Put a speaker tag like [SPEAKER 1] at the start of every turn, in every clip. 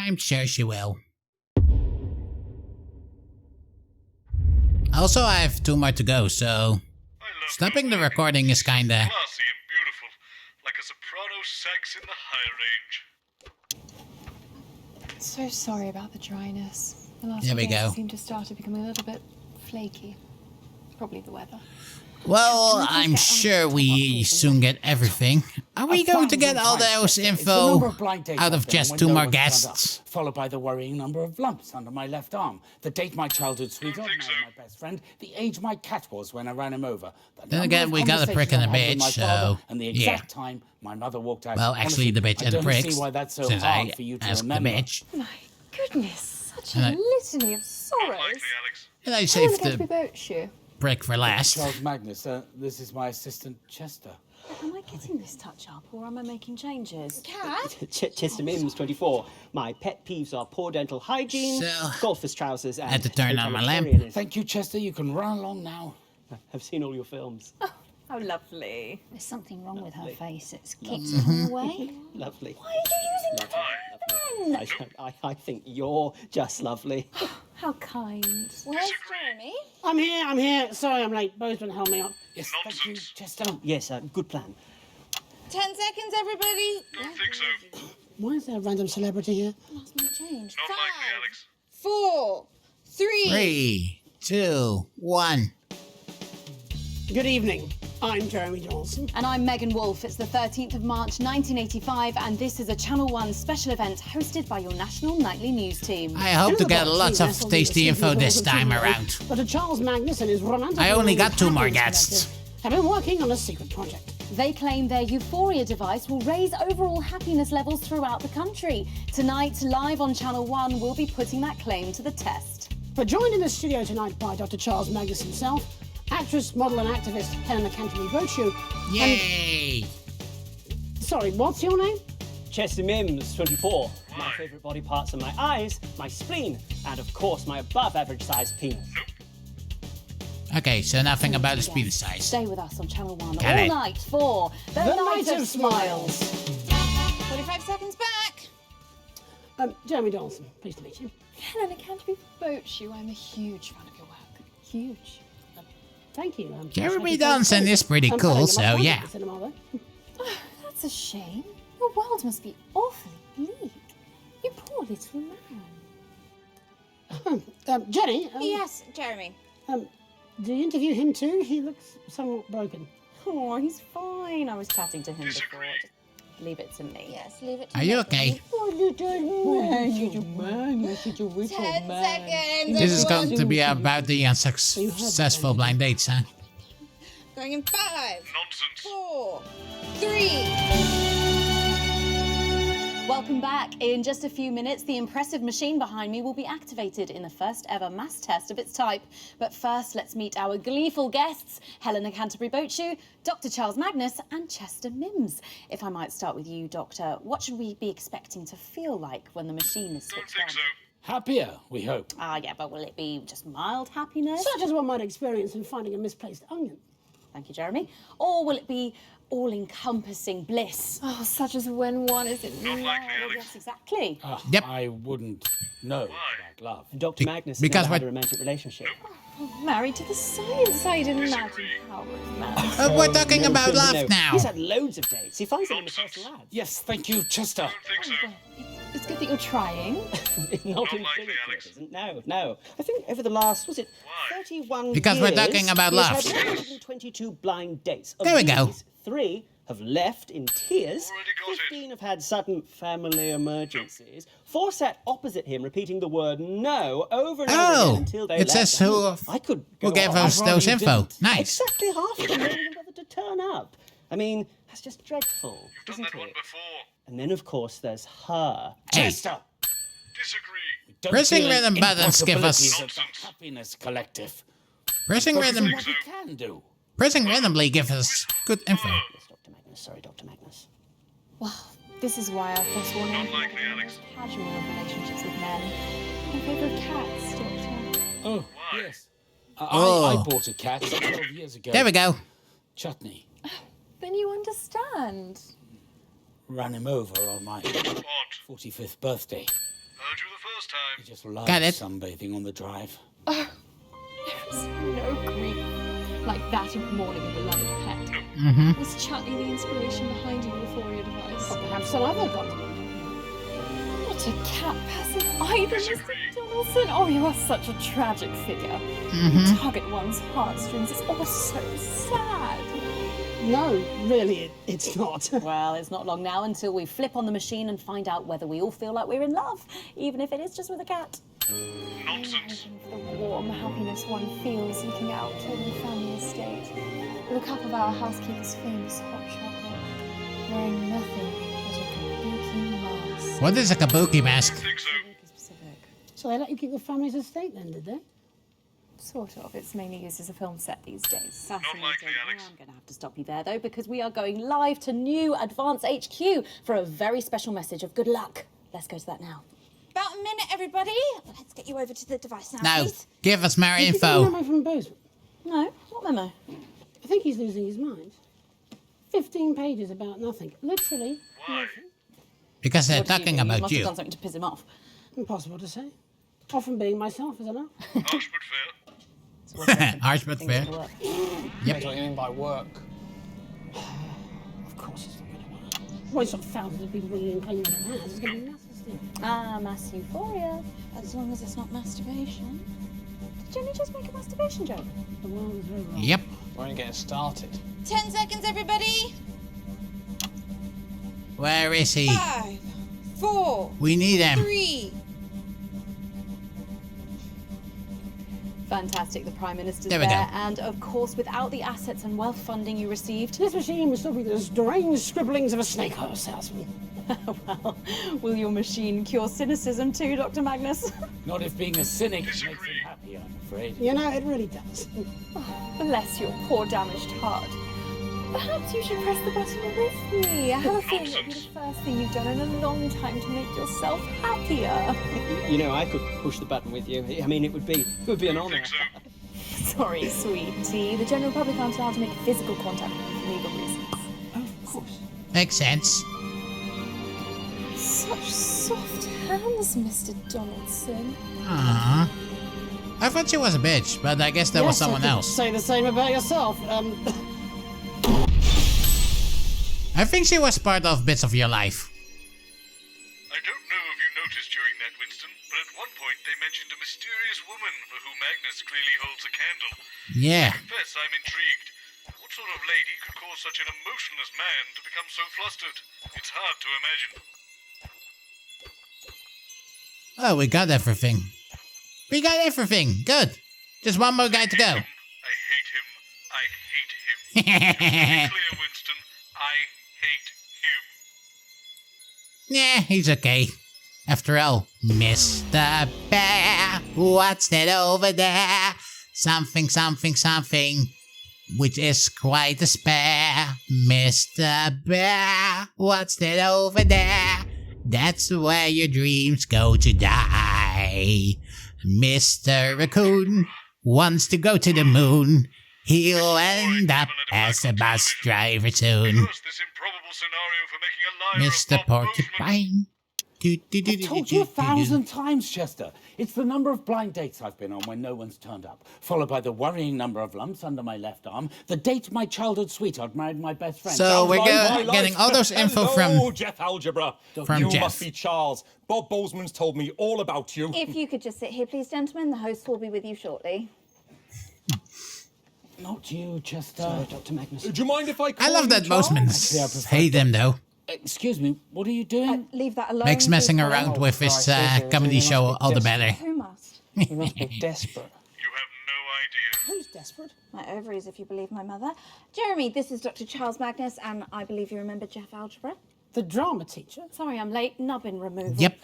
[SPEAKER 1] I'm sure she will. Also, I have 2 more to go, so stopping the recording is kinda...
[SPEAKER 2] classy and beautiful, like a soprano sax in the high range.
[SPEAKER 3] So sorry about the dryness. The last
[SPEAKER 1] There
[SPEAKER 3] few
[SPEAKER 1] we
[SPEAKER 3] days
[SPEAKER 1] go.
[SPEAKER 3] seemed to start to become a little bit flaky. Probably the weather.
[SPEAKER 1] Well, I'm sure we soon get everything. Are we going to get all those info out of just 2 more guests?
[SPEAKER 4] Followed by the worrying number of lumps under my left arm. The date my childhood sweetheart married my best friend. The age my cat was when I ran him over.
[SPEAKER 1] Then again, we got a prick and a bitch, so
[SPEAKER 4] and the
[SPEAKER 1] yeah.
[SPEAKER 4] exact time my mother walked out.
[SPEAKER 1] Well, actually, the bitch
[SPEAKER 4] I
[SPEAKER 1] and the
[SPEAKER 4] don't
[SPEAKER 1] pricks,
[SPEAKER 4] see why that's so
[SPEAKER 1] since
[SPEAKER 4] hard
[SPEAKER 1] I
[SPEAKER 4] for you to
[SPEAKER 1] asked the
[SPEAKER 4] remember.
[SPEAKER 1] bitch.
[SPEAKER 3] My goodness, such
[SPEAKER 1] And
[SPEAKER 3] a
[SPEAKER 1] I-
[SPEAKER 3] litany of sorrows.
[SPEAKER 2] Unlikely, Alex.
[SPEAKER 1] And I
[SPEAKER 3] Helen
[SPEAKER 1] saved
[SPEAKER 3] Canterbury
[SPEAKER 1] the
[SPEAKER 3] boat shoe.
[SPEAKER 1] prick for last.
[SPEAKER 4] Charles Magnus, this is my assistant Chester.
[SPEAKER 5] Am I getting this touch up or am I making changes?
[SPEAKER 3] Cat?
[SPEAKER 6] Chester Mims, 24. My pet peeves are poor dental hygiene,
[SPEAKER 1] So,
[SPEAKER 6] golfer's trousers, and
[SPEAKER 1] had to turn on my lamp.
[SPEAKER 6] totalitarianism.
[SPEAKER 4] Thank you, Chester. You can run along now.
[SPEAKER 6] I've seen all your films.
[SPEAKER 5] How lovely.
[SPEAKER 7] There's something wrong with her face. It's kicked
[SPEAKER 1] Mm-hmm.
[SPEAKER 7] her away.
[SPEAKER 6] Lovely.
[SPEAKER 7] Why are you using that pen?
[SPEAKER 6] I think you're just lovely.
[SPEAKER 5] How kind.
[SPEAKER 7] Where's Jeremy?
[SPEAKER 8] I'm here. Sorry I'm late. Bozeman held me up.
[SPEAKER 4] Yes, thank you, Chester.
[SPEAKER 6] Yes, good plan.
[SPEAKER 7] 10 seconds, everybody.
[SPEAKER 2] Don't think so.
[SPEAKER 8] Why is there a random celebrity here?
[SPEAKER 7] Last minute change.
[SPEAKER 2] Not likely, Alex.
[SPEAKER 7] 4, 3.
[SPEAKER 1] 3, 2, 1.
[SPEAKER 8] Good evening. I'm Jeremy Dawson.
[SPEAKER 5] And I'm Megan Wolfe. It's the 13th of March 1985 and this is a Channel 1 special event hosted by your national nightly news team.
[SPEAKER 1] I hope to get
[SPEAKER 8] In the
[SPEAKER 1] lots
[SPEAKER 8] box,
[SPEAKER 1] of
[SPEAKER 8] we
[SPEAKER 1] tasty
[SPEAKER 8] nestled
[SPEAKER 1] info
[SPEAKER 8] in the
[SPEAKER 1] this
[SPEAKER 8] halls of
[SPEAKER 1] time
[SPEAKER 8] Sydney,
[SPEAKER 1] around.
[SPEAKER 8] But Charles Magnus and his romantic...
[SPEAKER 1] I only got 2 more
[SPEAKER 8] Happiness
[SPEAKER 1] guests.
[SPEAKER 8] Collective have been working on a secret project.
[SPEAKER 5] They claim their Euphoria device will raise overall happiness levels throughout the country. Tonight, live on Channel 1, we'll be putting that claim to the test.
[SPEAKER 8] We're joined in the studio tonight by Dr. Charles Magnus himself, actress, model and activist Helena Canterbury Bochu.
[SPEAKER 1] Yay!
[SPEAKER 8] Sorry, what's your name?
[SPEAKER 6] Chester Mims, 24. My favourite body parts are my eyes, my spleen, and of course my above-average sized penis.
[SPEAKER 1] Okay, so nothing about the speed size.
[SPEAKER 5] Stay with us on Channel 1
[SPEAKER 1] Got
[SPEAKER 5] all
[SPEAKER 1] it.
[SPEAKER 5] night for The Night of Smiles.
[SPEAKER 7] 45 seconds back.
[SPEAKER 8] Jeremy Dawson. Pleased to meet you.
[SPEAKER 3] Helena Canterbury boat shoe. I'm a huge fan of your work. Huge.
[SPEAKER 8] Thank you.
[SPEAKER 1] Jeremy Dawson is pretty cool, so yeah.
[SPEAKER 3] That's a shame. Your world must be awfully bleak. You poor little man.
[SPEAKER 8] Jenny,
[SPEAKER 7] Yes, Jeremy.
[SPEAKER 8] do you interview him too? He looks somewhat broken.
[SPEAKER 5] Oh, he's fine. I was chatting to him before.
[SPEAKER 2] Disagree.
[SPEAKER 5] Just leave it to me.
[SPEAKER 7] Yes, leave it to
[SPEAKER 1] Are
[SPEAKER 7] me.
[SPEAKER 1] you okay?
[SPEAKER 8] Oh, little man, you're a
[SPEAKER 7] 10 seconds.
[SPEAKER 1] This is
[SPEAKER 7] everyone.
[SPEAKER 1] going to be about the unsuccessful blind dates, huh?
[SPEAKER 7] Going in 5,
[SPEAKER 2] Nonsense.
[SPEAKER 7] 4, 3.
[SPEAKER 5] Welcome back. In just a few minutes, the impressive machine behind me will be activated in the first ever mass test of its type. But first, let's meet our gleeful guests, Helena Canterbury Bochu, Dr. Charles Magnus, and Chester Mims. If I might start with you, Doctor, what should we be expecting to feel like when the machine is
[SPEAKER 2] Don't
[SPEAKER 5] switched
[SPEAKER 2] think
[SPEAKER 5] on?
[SPEAKER 2] so.
[SPEAKER 4] Happier, we hope.
[SPEAKER 5] Yeah, but will it be just mild happiness?
[SPEAKER 8] Such as one might experience in finding a misplaced onion.
[SPEAKER 5] Thank you, Jeremy. Or will it be all-encompassing bliss?
[SPEAKER 3] Oh, such as when one is in
[SPEAKER 2] Not likely,
[SPEAKER 5] Well,
[SPEAKER 2] Alex.
[SPEAKER 5] yes, exactly.
[SPEAKER 1] Yep.
[SPEAKER 4] I wouldn't know about love.
[SPEAKER 6] Dr. Magnus
[SPEAKER 1] because
[SPEAKER 6] never had
[SPEAKER 1] we're-
[SPEAKER 6] a romantic relationship.
[SPEAKER 3] married to the science. I'd imagine
[SPEAKER 2] Disagree.
[SPEAKER 3] how romantic.
[SPEAKER 1] We're talking
[SPEAKER 6] No,
[SPEAKER 1] about
[SPEAKER 6] no,
[SPEAKER 1] love
[SPEAKER 6] no.
[SPEAKER 1] now.
[SPEAKER 6] He's had loads of dates. He finds them in the first
[SPEAKER 2] Nonsense.
[SPEAKER 6] lads.
[SPEAKER 4] Yes, thank you, Chester.
[SPEAKER 2] Don't think so.
[SPEAKER 3] It's good that you're trying.
[SPEAKER 6] Not
[SPEAKER 2] likely,
[SPEAKER 6] in Philip,
[SPEAKER 2] Alex.
[SPEAKER 6] it isn't. No. I think over the last, was it
[SPEAKER 2] Why?
[SPEAKER 6] 31
[SPEAKER 1] Because we're
[SPEAKER 6] years,
[SPEAKER 1] talking about
[SPEAKER 6] he's
[SPEAKER 1] love.
[SPEAKER 6] had 122 blind dates. Of
[SPEAKER 1] There we go.
[SPEAKER 6] these, 3 have left in tears.
[SPEAKER 2] Already got it.
[SPEAKER 6] 15 have had sudden family emergencies. 4 sat opposite him, repeating the word no over and over
[SPEAKER 1] Oh,
[SPEAKER 6] again until they
[SPEAKER 1] it
[SPEAKER 6] left.
[SPEAKER 1] says
[SPEAKER 6] I could
[SPEAKER 1] who
[SPEAKER 6] go
[SPEAKER 1] gave
[SPEAKER 6] on.
[SPEAKER 1] us
[SPEAKER 4] I'd rather
[SPEAKER 1] those
[SPEAKER 4] you
[SPEAKER 1] info.
[SPEAKER 4] didn't.
[SPEAKER 1] Nice.
[SPEAKER 6] Exactly half of them didn't even bother to turn up. I mean, that's just dreadful,
[SPEAKER 2] You've done
[SPEAKER 6] isn't
[SPEAKER 2] that one
[SPEAKER 6] it?
[SPEAKER 2] before.
[SPEAKER 6] And then, of course, there's her.
[SPEAKER 1] Hey,
[SPEAKER 4] Chester.
[SPEAKER 2] Disagree.
[SPEAKER 4] Don't
[SPEAKER 1] Pressing
[SPEAKER 4] feel
[SPEAKER 1] random buttons give us-
[SPEAKER 4] impossibilities of
[SPEAKER 2] Nonsense.
[SPEAKER 4] the Happiness Collective.
[SPEAKER 1] pressing
[SPEAKER 4] Focus on
[SPEAKER 1] random,
[SPEAKER 4] what we can do.
[SPEAKER 1] pressing randomly gives us good info.
[SPEAKER 6] Yes, Dr. Magnus. Sorry, Dr. Magnus.
[SPEAKER 3] Well, this is why I've forsworn
[SPEAKER 2] Not
[SPEAKER 3] anything
[SPEAKER 2] likely, Alex.
[SPEAKER 3] casual relationships with men. In favour of cats, Doctor.
[SPEAKER 4] Oh,
[SPEAKER 2] Why?
[SPEAKER 4] yes.
[SPEAKER 1] Oh.
[SPEAKER 4] I bought a cat 12 years ago.
[SPEAKER 1] There we go.
[SPEAKER 4] Chutney
[SPEAKER 3] Then you understand.
[SPEAKER 4] ran him over on my
[SPEAKER 2] Odd.
[SPEAKER 4] 45th birthday.
[SPEAKER 2] Heard you the first time.
[SPEAKER 4] Just love
[SPEAKER 1] Got it.
[SPEAKER 4] sunbathing on the drive.
[SPEAKER 3] There is no grief like that of mourning a beloved pet. Was Chutney the inspiration behind your euphoria device?
[SPEAKER 8] Or perhaps some other continent.
[SPEAKER 3] What a cat person either, Mr. Donaldson. Oh, you are such a tragic figure. You target one's heartstrings. It's all so sad.
[SPEAKER 8] No, really, it's not.
[SPEAKER 5] Well, it's not long now until we flip on the machine and find out whether we all feel like we're in love, even if it is just with a cat.
[SPEAKER 2] Nonsense.
[SPEAKER 3] The warm happiness one feels looking out over the family estate, with a cup of our housekeeper's famous hot chocolate, wearing nothing but a kabuki mask.
[SPEAKER 1] What is a kabuki mask?
[SPEAKER 2] Think so.
[SPEAKER 8] So they let you keep the family's estate then, did they?
[SPEAKER 3] Sort of. It's mainly used as a film set these days.
[SPEAKER 5] Fascinating.
[SPEAKER 2] likely, Alex.
[SPEAKER 5] I'm going to have to stop you there, though, because we are going live to New Advance HQ for a very special message of good luck. Let's go to that now.
[SPEAKER 7] About a minute, everybody. Let's get you over to the device now,
[SPEAKER 1] No,
[SPEAKER 7] please.
[SPEAKER 1] give us more
[SPEAKER 8] Did you get the
[SPEAKER 1] info.
[SPEAKER 8] memo from Bozeman?
[SPEAKER 5] No? What memo?
[SPEAKER 8] I think he's losing his mind. 15 pages about nothing. Literally.
[SPEAKER 2] Why?
[SPEAKER 1] Because they're
[SPEAKER 5] What did
[SPEAKER 1] talking
[SPEAKER 5] do?
[SPEAKER 1] about
[SPEAKER 5] must
[SPEAKER 1] you.
[SPEAKER 5] have done something to piss him off.
[SPEAKER 8] Impossible to say. Often being myself is enough.
[SPEAKER 2] Harsh but fair.
[SPEAKER 1] Harsh but fair.
[SPEAKER 5] It'll work.
[SPEAKER 9] Depends what you mean by work.
[SPEAKER 8] Of course it's not going to work. Well, it's not thousands of people bringing in claiming that it has. It's going to be massive still.
[SPEAKER 5] Ah, mass euphoria.
[SPEAKER 7] As long as it's not masturbation.
[SPEAKER 5] Did Jenny just make a masturbation joke?
[SPEAKER 8] The world is very wrong.
[SPEAKER 1] Yep.
[SPEAKER 9] We're only getting started.
[SPEAKER 7] 10 seconds, everybody.
[SPEAKER 1] Where is he?
[SPEAKER 7] 5, 4,
[SPEAKER 1] We need him.
[SPEAKER 7] 3.
[SPEAKER 5] Fantastic, the Prime Minister's
[SPEAKER 1] There we go.
[SPEAKER 5] there. And of course, without the assets and wealth funding you received,
[SPEAKER 8] This machine was stopping the deranged scribblings of a snake oil salesman.
[SPEAKER 5] well, will your machine cure cynicism too, Dr. Magnus?
[SPEAKER 4] Not if being a cynic makes him
[SPEAKER 2] Disagree.
[SPEAKER 4] happy, I'm afraid.
[SPEAKER 8] You know, it really does.
[SPEAKER 3] Bless your poor damaged heart. Perhaps you should press the button with me. I have a feeling it'll be the first thing you've done in a long time to make yourself happier.
[SPEAKER 6] You know, I could push the button with you. I mean, it would be an honour.
[SPEAKER 2] Think so.
[SPEAKER 3] Sorry, sweetie. The general public aren't allowed to make physical contact for legal reasons.
[SPEAKER 8] Of course.
[SPEAKER 1] Makes sense.
[SPEAKER 3] Such soft hands, Mr. Donaldson.
[SPEAKER 1] Aww. I thought she was a bitch, but I guess that was
[SPEAKER 8] Yes, I
[SPEAKER 1] someone
[SPEAKER 8] could
[SPEAKER 1] else.
[SPEAKER 8] Say the same about yourself.
[SPEAKER 1] I think she was part of bits of your life.
[SPEAKER 2] I don't know if you noticed during that, Winston, but at one point they mentioned a mysterious woman for whom Magnus clearly holds a candle.
[SPEAKER 1] Yeah.
[SPEAKER 2] Confess, I'm intrigued. What sort of lady could cause such an emotionless man to become so flustered? It's hard to imagine.
[SPEAKER 1] Oh, we got everything. We got everything. Good. Just one more guy to go.
[SPEAKER 2] I hate him. I hate him. To be clear, Winston, I hate him.
[SPEAKER 1] Yeah, he's okay. After all, Mr. Bear, what's that over there? Something, something, something, which is quite a spare. Mr. Bear, what's that over there? That's where your dreams go to die. Mr. Raccoon wants to go to the moon. He'll end up as a bus driver soon.
[SPEAKER 2] Curse this improbable scenario for making a liar
[SPEAKER 1] Mr.
[SPEAKER 2] of Bob Bozeman.
[SPEAKER 1] Porcupine.
[SPEAKER 4] I've told you 1,000 times, Chester. It's the number of blind dates I've been on when no one's turned up, followed by the worrying number of lumps under my left arm, the date my childhood sweetheart married my best friend.
[SPEAKER 1] So we're
[SPEAKER 10] My life.
[SPEAKER 1] getting all those info
[SPEAKER 10] Hello,
[SPEAKER 1] from...
[SPEAKER 10] Jeff Algebra.
[SPEAKER 1] From
[SPEAKER 10] you
[SPEAKER 1] Jeff.
[SPEAKER 10] must be Charles. Bob Bozeman's told me all about you.
[SPEAKER 5] If you could just sit here, please, gentlemen. The host will be with you shortly.
[SPEAKER 4] Not you, Chester.
[SPEAKER 8] Sorry, Dr. Magnus.
[SPEAKER 10] Do you mind if I call
[SPEAKER 1] I love
[SPEAKER 10] you
[SPEAKER 1] that
[SPEAKER 10] Charles?
[SPEAKER 1] Bozeman's hate him though.
[SPEAKER 4] Excuse me, what are you doing?
[SPEAKER 5] Leave that alone.
[SPEAKER 1] Makes messing
[SPEAKER 5] please.
[SPEAKER 1] around with his
[SPEAKER 6] Christ, those are
[SPEAKER 1] comedy
[SPEAKER 6] really
[SPEAKER 1] show
[SPEAKER 6] must be
[SPEAKER 1] all the
[SPEAKER 6] desperate.
[SPEAKER 1] better.
[SPEAKER 5] Who must?
[SPEAKER 6] You must be desperate.
[SPEAKER 2] You have no idea.
[SPEAKER 8] Who's desperate?
[SPEAKER 5] My ovaries, if you believe my mother. Jeremy, this is Dr. Charles Magnus, and I believe you remember Jeff Algebra.
[SPEAKER 8] The drama teacher?
[SPEAKER 5] Sorry, I'm late. Nubbin removal.
[SPEAKER 1] Yep.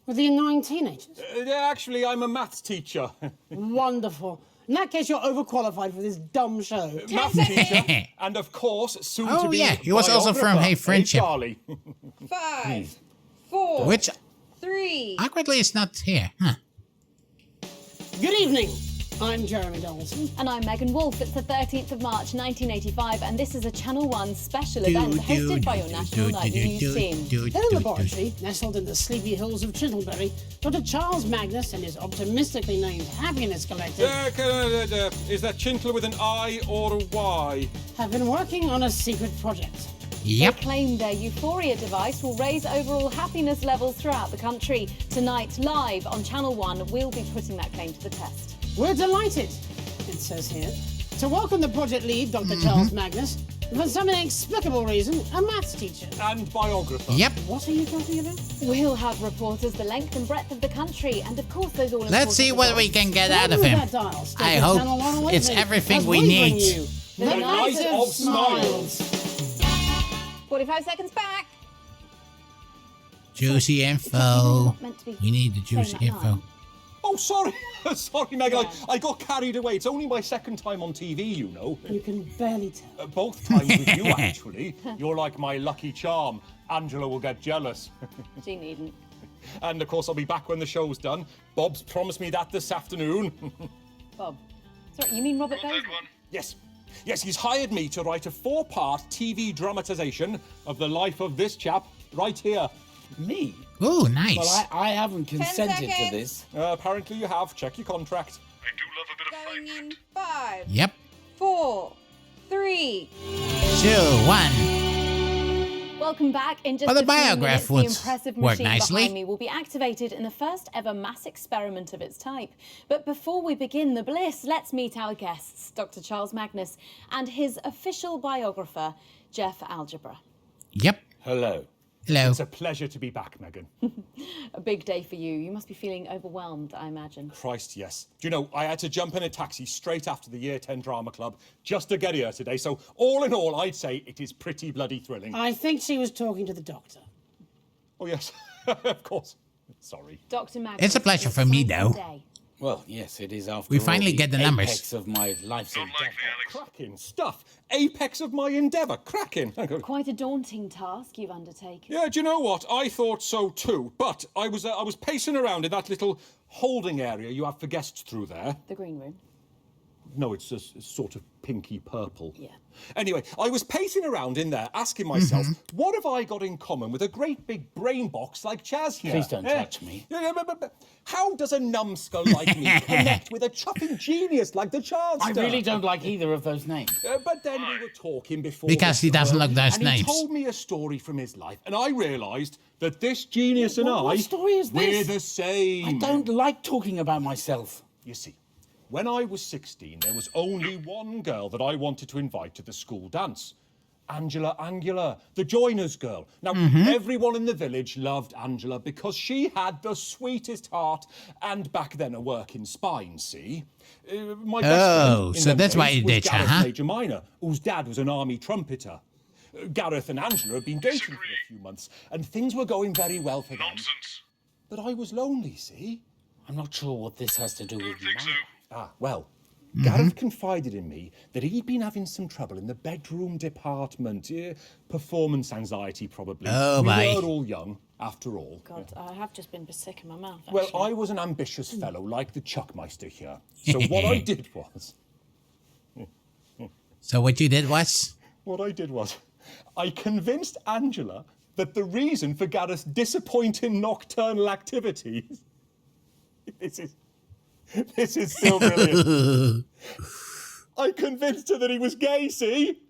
[SPEAKER 8] With the annoying teenagers?
[SPEAKER 10] Actually, I'm a maths teacher.
[SPEAKER 8] Wonderful. In that case, you're overqualified for this dumb show.
[SPEAKER 10] Maths teacher. And of course, soon
[SPEAKER 1] Oh,
[SPEAKER 10] to be
[SPEAKER 1] yeah, he was also from
[SPEAKER 10] biographer.
[SPEAKER 1] Hey Friendship.
[SPEAKER 10] Charlie.
[SPEAKER 7] 5, 4,
[SPEAKER 1] Which
[SPEAKER 7] 3.
[SPEAKER 1] awkwardly is not here. Huh.
[SPEAKER 8] Good evening. I'm Jeremy Donaldson.
[SPEAKER 5] And I'm Megan Wolfe. It's the 13th of March 1985, and this is a Channel 1 special event hosted by your National Nightly News team.
[SPEAKER 8] In a laboratory nestled in the sleepy hills of Chittlebury, Dr. Charles Magnus and his optimistically named Happiness Collective
[SPEAKER 10] Is that Chintle with an I or a Y?
[SPEAKER 8] have been working on a secret project.
[SPEAKER 1] Yep.
[SPEAKER 5] They claim their Euphoria device will raise overall happiness levels throughout the country. Tonight, live on Channel 1, we'll be putting that claim to the test.
[SPEAKER 8] We're delighted, it says here, to welcome the project lead, Dr. Charles Magnus, for some inexplicable reason, a maths teacher.
[SPEAKER 10] And biographer.
[SPEAKER 1] Yep.
[SPEAKER 8] What are you talking about?
[SPEAKER 5] We'll have reporters the length and breadth of the country, and of course those all
[SPEAKER 1] Let's see what we can get out of him. I hope it's everything we need.
[SPEAKER 8] The Night of Smiles.
[SPEAKER 5] 45 seconds back.
[SPEAKER 1] Juicy info. We need the juicy
[SPEAKER 5] saying that
[SPEAKER 1] info.
[SPEAKER 5] line.
[SPEAKER 10] Oh, sorry. Sorry, Megan. I got carried away. It's only my second time on TV, you know.
[SPEAKER 8] You can barely tell.
[SPEAKER 10] Both times with you, actually. You're like my lucky charm. Angela will get jealous.
[SPEAKER 5] She needn't.
[SPEAKER 10] And, of course, I'll be back when the show's done. Bob's promised me that this afternoon.
[SPEAKER 5] Bob. Sorry, you mean Robert
[SPEAKER 2] That
[SPEAKER 5] Bozeman?
[SPEAKER 2] one.
[SPEAKER 10] Yes. Yes, he's hired me to write a 4-part TV dramatisation of the life of this chap right here.
[SPEAKER 4] Me?
[SPEAKER 1] Ooh, nice.
[SPEAKER 4] Well, I haven't consented to
[SPEAKER 7] seconds.
[SPEAKER 4] this.
[SPEAKER 10] Apparently you have. Check your contract.
[SPEAKER 2] I do love a bit of fine
[SPEAKER 7] Going in
[SPEAKER 2] print.
[SPEAKER 7] 5,
[SPEAKER 1] Yep.
[SPEAKER 7] 4, 3.
[SPEAKER 1] 2, 1.
[SPEAKER 5] Welcome back. In just
[SPEAKER 1] Well, the
[SPEAKER 5] a few
[SPEAKER 1] biograph
[SPEAKER 5] minutes,
[SPEAKER 1] would
[SPEAKER 5] the impressive
[SPEAKER 1] work
[SPEAKER 5] machine
[SPEAKER 1] nicely.
[SPEAKER 5] behind me will be activated in the first ever mass experiment of its type. But before we begin the bliss, let's meet our guests, Dr. Charles Magnus and his official biographer, Jeff Algebra.
[SPEAKER 1] Yep.
[SPEAKER 4] Hello.
[SPEAKER 1] Hello.
[SPEAKER 10] It's a pleasure to be back, Megan.
[SPEAKER 5] A big day for you. You must be feeling overwhelmed, I imagine.
[SPEAKER 10] Christ, yes. Do you know, I had to jump in a taxi straight after the Year 10 Drama Club just to get here today, so all in all, I'd say it is pretty bloody thrilling.
[SPEAKER 8] I think she was talking to the doctor.
[SPEAKER 10] Oh, yes, of course. Sorry.
[SPEAKER 5] Dr. Magnus.
[SPEAKER 1] It's a pleasure for me,
[SPEAKER 5] exciting
[SPEAKER 1] though.
[SPEAKER 5] day.
[SPEAKER 4] Well, yes, it is after
[SPEAKER 1] We
[SPEAKER 4] all
[SPEAKER 1] finally
[SPEAKER 4] the
[SPEAKER 1] get the numbers.
[SPEAKER 4] apex of my life's
[SPEAKER 2] Don't
[SPEAKER 4] endeavour.
[SPEAKER 2] likely, Alex.
[SPEAKER 10] Cracking stuff. Apex of my endeavour. Cracking.
[SPEAKER 5] Quite a daunting task you've undertaken.
[SPEAKER 10] Yeah, do you know what? I thought so too. But I was pacing around in that little holding area you have for guests through there.
[SPEAKER 5] The green room.
[SPEAKER 10] No, it's just sort of pinky purple.
[SPEAKER 5] Yeah.
[SPEAKER 10] Anyway, I was pacing around in there asking myself, what have I got in common with a great big brain box like Chaz here?
[SPEAKER 4] Please don't touch me.
[SPEAKER 10] Yeah, but how does a numbskull like me connect with a chuffing genius like the Chancellor?
[SPEAKER 4] I really don't like either of those names.
[SPEAKER 10] But then we were talking before.
[SPEAKER 1] Because he doesn't like those
[SPEAKER 10] and
[SPEAKER 1] names.
[SPEAKER 10] he told me a story from his life, and I realised that this genius and I,
[SPEAKER 4] What story is
[SPEAKER 10] we're
[SPEAKER 4] this?
[SPEAKER 10] the same.
[SPEAKER 4] I don't like talking about myself.
[SPEAKER 10] You see, when I was 16, there was only one girl that I wanted to invite to the school dance. Angela Angular, the joiner's girl. Now, everyone in the village loved Angela because she had the sweetest heart and back then a working spine, see? My best friend in
[SPEAKER 1] so
[SPEAKER 10] them
[SPEAKER 1] that's why
[SPEAKER 10] days
[SPEAKER 1] you
[SPEAKER 10] was
[SPEAKER 1] ditched her,
[SPEAKER 10] Gareth
[SPEAKER 1] huh?
[SPEAKER 10] Major Minor, whose dad was an army trumpeter. Gareth and Angela had been dating for a few months, and things were going very well for them.
[SPEAKER 2] Nonsense.
[SPEAKER 10] But I was lonely, see?
[SPEAKER 4] I'm not sure what this has to do with
[SPEAKER 2] Don't think so.
[SPEAKER 10] Ah, well, Gareth confided in me that he'd been having some trouble in the bedroom department. Performance anxiety, probably.
[SPEAKER 1] Oh,
[SPEAKER 10] we
[SPEAKER 1] my.
[SPEAKER 10] were all young, after all.
[SPEAKER 5] God, I have just been sick in my mouth,
[SPEAKER 10] Well,
[SPEAKER 5] actually.
[SPEAKER 10] I was an ambitious fellow, like the Chuckmeister here. So what I did was...
[SPEAKER 1] So what you did was?
[SPEAKER 10] What I did was, I convinced Angela that the reason for Gareth's disappointing nocturnal activities... This is still brilliant. I convinced her that he was gay, see?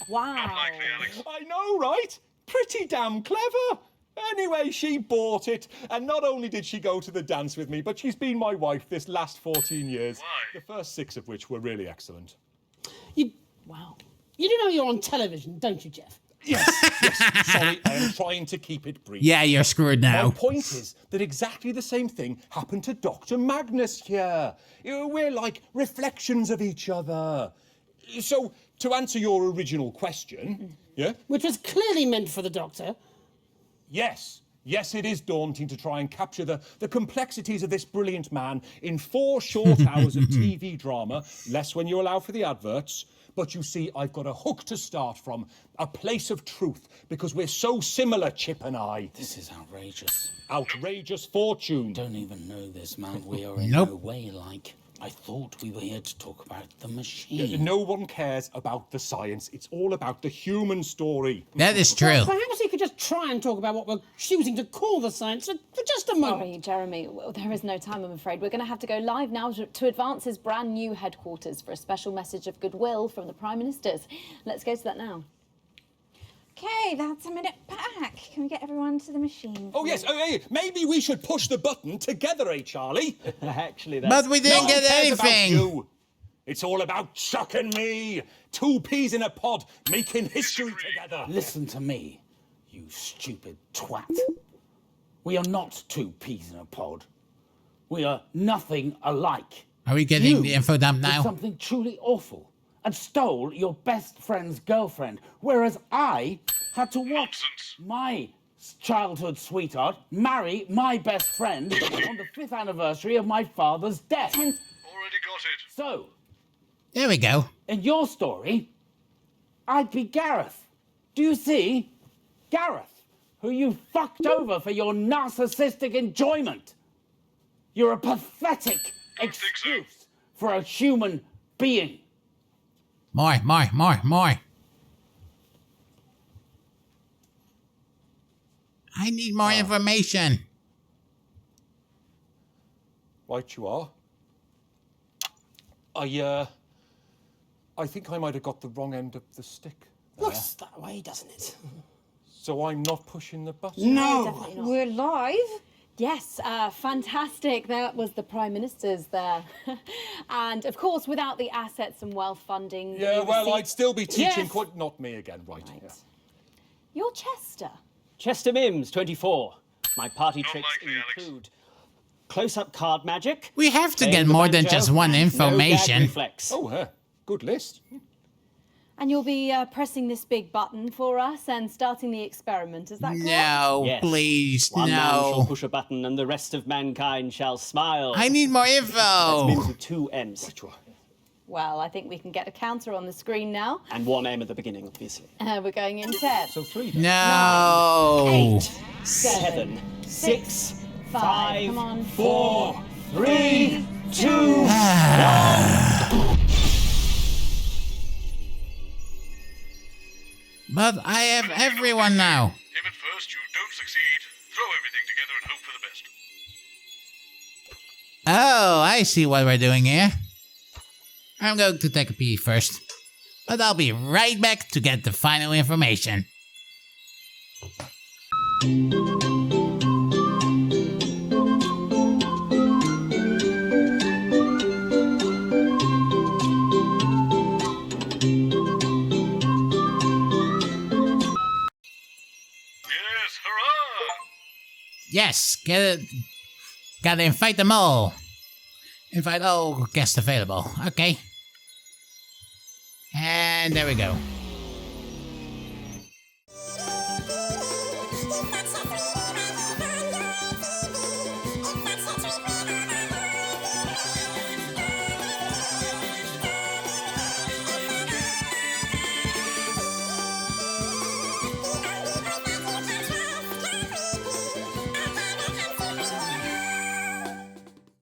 [SPEAKER 5] Wow.
[SPEAKER 2] Unlikely, Alex.
[SPEAKER 10] I know, right? Pretty damn clever. Anyway, she bought it, and not only did she go to the dance with me, but she's been my wife this last 14 years.
[SPEAKER 2] Why?
[SPEAKER 10] The first 6 of which were really excellent.
[SPEAKER 8] Wow. You do know you're on television, don't you, Jeff?
[SPEAKER 10] Yes, yes. Sorry, I am trying to keep it brief.
[SPEAKER 1] Yeah, you're screwed
[SPEAKER 10] My
[SPEAKER 1] now.
[SPEAKER 10] point is that exactly the same thing happened to Dr. Magnus here. We're like reflections of each other. So, to answer your original question, yeah?
[SPEAKER 8] Which was clearly meant for the doctor.
[SPEAKER 10] Yes, Yes, it is daunting to try and capture the complexities of this brilliant man in 4 short hours of TV drama, less when you allow for the adverts. But you see, I've got a hook to start from, a place of truth, because we're so similar, Chip and I.
[SPEAKER 4] This is outrageous.
[SPEAKER 10] Outrageous fortune.
[SPEAKER 4] Don't even know this, man. We are in
[SPEAKER 1] Nope.
[SPEAKER 4] no way like... I thought we were here to talk about the machine.
[SPEAKER 10] No one cares about the science. It's all about the human story.
[SPEAKER 1] That is true.
[SPEAKER 8] Well, perhaps you could just try and talk about what we're choosing to call the science for just a moment.
[SPEAKER 5] Sorry, Jeremy. Well, there is no time, I'm afraid. We're going to have to go live now to Advance's brand new headquarters for a special message of goodwill from the Prime Ministers. Let's go to that now.
[SPEAKER 7] Okay, that's a minute back. Can we get everyone to the machine?
[SPEAKER 10] Oh, yes. Hey, maybe we should push the button together, Charlie?
[SPEAKER 6] Actually, that's...
[SPEAKER 1] But we didn't get
[SPEAKER 10] cares about
[SPEAKER 1] anything.
[SPEAKER 10] you. It's all about Chuck and me. 2 peas in a pod, making history together.
[SPEAKER 4] Listen to me, you stupid twat. We are not 2 peas in a pod. We are nothing alike.
[SPEAKER 1] Are we getting
[SPEAKER 4] You
[SPEAKER 1] the info dump
[SPEAKER 4] did
[SPEAKER 1] now?
[SPEAKER 4] something truly awful and stole your best friend's girlfriend, whereas I had to watch my childhood sweetheart marry my best friend on the 5th anniversary of my father's death.
[SPEAKER 2] Already got it.
[SPEAKER 4] So,
[SPEAKER 1] There we go.
[SPEAKER 4] in your story, I'd be Gareth. Do you see? Gareth, who you fucked over for your narcissistic enjoyment. You're a pathetic excuse for a human being.
[SPEAKER 1] More. I need more information.
[SPEAKER 10] Right you are. I think I might have got the wrong end of the stick.
[SPEAKER 8] Looks that way, doesn't it?
[SPEAKER 10] So I'm not pushing the button?
[SPEAKER 8] No.
[SPEAKER 5] Definitely not.
[SPEAKER 7] We're live.
[SPEAKER 5] Yes, fantastic. That was the Prime Minister's there. And, of course, without the assets and wealth funding...
[SPEAKER 10] Yeah,
[SPEAKER 5] you
[SPEAKER 10] well,
[SPEAKER 5] receive-
[SPEAKER 10] I'd still be teaching
[SPEAKER 8] Yes.
[SPEAKER 10] quite... Not me again, right.
[SPEAKER 5] Right.
[SPEAKER 10] Yeah.
[SPEAKER 5] You're Chester.
[SPEAKER 6] Chester Mims, 24. My party
[SPEAKER 2] Not
[SPEAKER 6] tricks
[SPEAKER 2] likely, Alex.
[SPEAKER 6] include close-up card magic.
[SPEAKER 1] We have to
[SPEAKER 6] playing
[SPEAKER 1] get
[SPEAKER 6] the
[SPEAKER 1] more than
[SPEAKER 6] banjo,
[SPEAKER 1] just one
[SPEAKER 6] and no gag
[SPEAKER 1] information.
[SPEAKER 6] reflex.
[SPEAKER 10] Oh, good list.
[SPEAKER 5] And you'll be pressing this big button for us and starting the experiment, is that correct?
[SPEAKER 1] No,
[SPEAKER 6] Yes.
[SPEAKER 1] please,
[SPEAKER 6] One man shall
[SPEAKER 1] no.
[SPEAKER 6] push a button and the rest of mankind shall smile.
[SPEAKER 1] I need more
[SPEAKER 6] That's
[SPEAKER 1] info.
[SPEAKER 6] Mims with 2 M's.
[SPEAKER 10] Right you are.
[SPEAKER 5] Well, I think we can get a counter on the screen now.
[SPEAKER 6] And 1 M at the beginning, obviously.
[SPEAKER 5] We're going in 10,
[SPEAKER 10] So 3 then.
[SPEAKER 1] No.
[SPEAKER 6] 7, 6, 5,
[SPEAKER 5] Come on.
[SPEAKER 6] 4, 3, 2...
[SPEAKER 1] But I have everyone now.
[SPEAKER 2] If at first you don't succeed, throw everything together and hope for the best.
[SPEAKER 1] Oh, I see what we're doing here. I'm going to take a pee first. But I'll be right back to get the final information.
[SPEAKER 2] Yes, hurrah!
[SPEAKER 1] Yes, get it. Gotta invite them all. Invite all guests available. Okay. And there we go.
[SPEAKER 7] That's not for